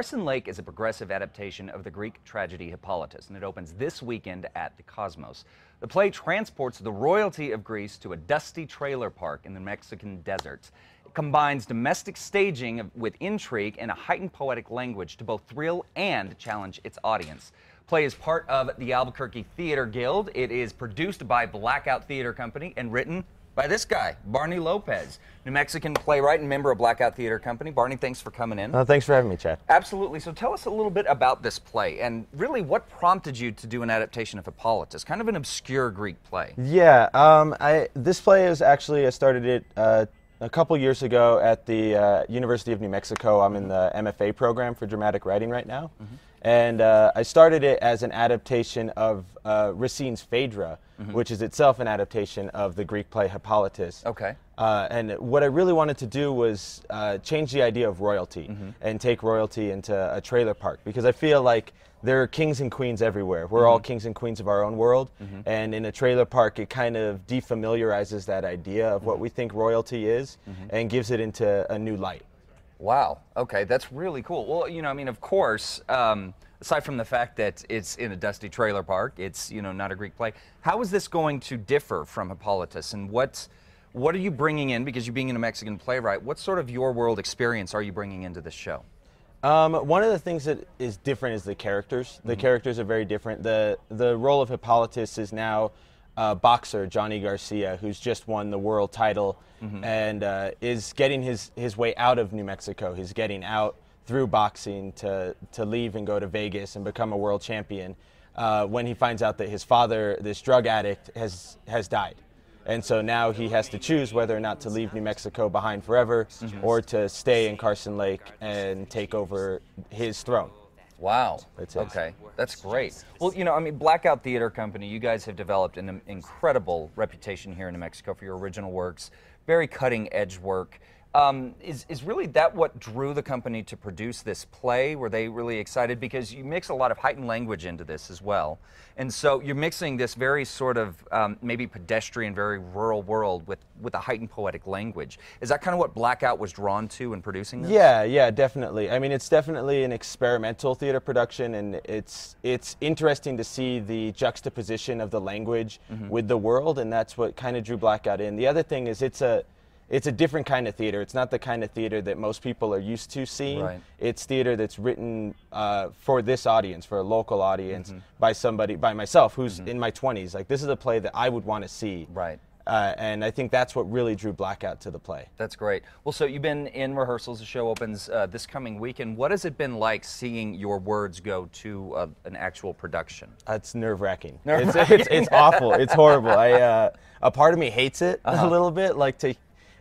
Carson Lake is a progressive adaptation of the Greek tragedy Hippolytus, and it opens this weekend at the Cosmos. The play transports the royalty of Greece to a dusty trailer park in the Mexican desert. It combines domestic staging with intrigue and a heightened poetic language to both thrill and challenge its audience. Play is part of the Albuquerque Theater Guild. It is produced by Blackout Theater Company and written by this guy, Barney Lopez, New Mexican playwright and member of Blackout Theater Company. Barney, thanks for coming in. Thanks for having me, Chad. Absolutely. So tell us a little bit about this play and really what prompted you to do an adaptation of Hippolytus, kind of an obscure Greek play. Yeah, this play is actually, I started it a couple years ago at the University of New Mexico. I'm in the MFA program for dramatic writing right now. And I started it as an adaptation of Racine's Phaedra, which is itself an adaptation of the Greek play Hippolytus. Okay. And what I really wanted to do was change the idea of royalty and take royalty into a trailer park, because I feel like there are kings and queens everywhere. We're all kings and queens of our own world. And in a trailer park, it kind of defamiliarizes that idea of what we think royalty is and gives it into a new light. Wow. Okay, that's really cool. Well, you know, I mean, of course, aside from the fact that it's in a dusty trailer park, it's, you know, not a Greek play. How is this going to differ from Hippolytus, and what are you bringing in? Because you being a Mexican playwright, what sort of your world experience are you bringing into this show? One of the things that is different is the characters. The characters are very different. The role of Hippolytus is now boxer Johnny Garcia, who's just won the world title and is getting his way out of New Mexico. He's getting out through boxing to leave and go to Vegas and become a world champion when he finds out that his father, this drug addict, has died. And so now he has to choose whether or not to leave New Mexico behind forever or to stay in Carson Lake and take over his throne. Wow. Okay, that's great. Well, you know, I mean, Blackout Theater Company, you guys have developed an incredible reputation here in New Mexico for your original works, very cutting-edge work. Is really that what drew the company to produce this play? Were they really excited? Because you mix a lot of heightened language into this as well. And so you're mixing this very sort of maybe pedestrian, very rural world with a heightened poetic language. Is that kind of what Blackout was drawn to in producing this? Yeah, definitely. I mean, it's definitely an experimental theater production, and it's interesting to see the juxtaposition of the language with the world, and that's what kind of drew Blackout in. The other thing is it's a different kind of theater. It's not the kind of theater that most people are used to seeing. Right. It's theater that's written for this audience, for a local audience, by myself, who's in my 20s. Like, this is a play that I would want to see. Right. And I think that's what really drew Blackout to the play. That's great. Well, so you've been in rehearsals. The show opens this coming weekend. What has it been like seeing your words go to an actual production? It's nerve-wracking. It's awful. It's horrible. A part of me hates it a little bit,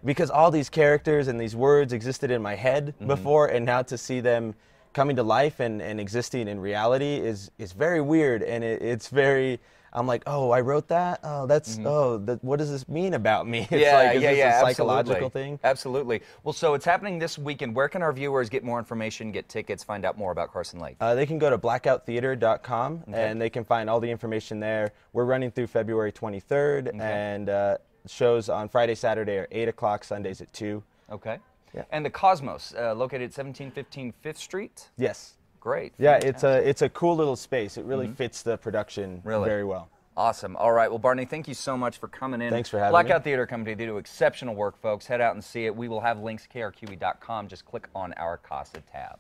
because all these characters and these words existed in my head before, and now to see them coming to life and existing in reality is very weird, and it's very, I'm like, oh, I wrote that? Oh, that's, what does this mean about me? It's is this a psychological thing? Absolutely. Well, so it's happening this weekend. Where can our viewers get more information, get tickets, find out more about Carson Lake? They can go to blackouttheater.com, and they can find all the information there. We're running through February 23rd, and shows on Friday, Saturday are 8 o'clock, Sundays at 2. Okay. Yeah. And the Cosmos, located at 1715 5th Street? Yes. Great. Yeah, it's a cool little space. It really fits the production very well. Awesome. All right. Well, Barney, thank you so much for coming in. Thanks for having me. Blackout Theater Company, they do exceptional work, folks. Head out and see it. We will have links, krqe.com. Just click on our CASA tab.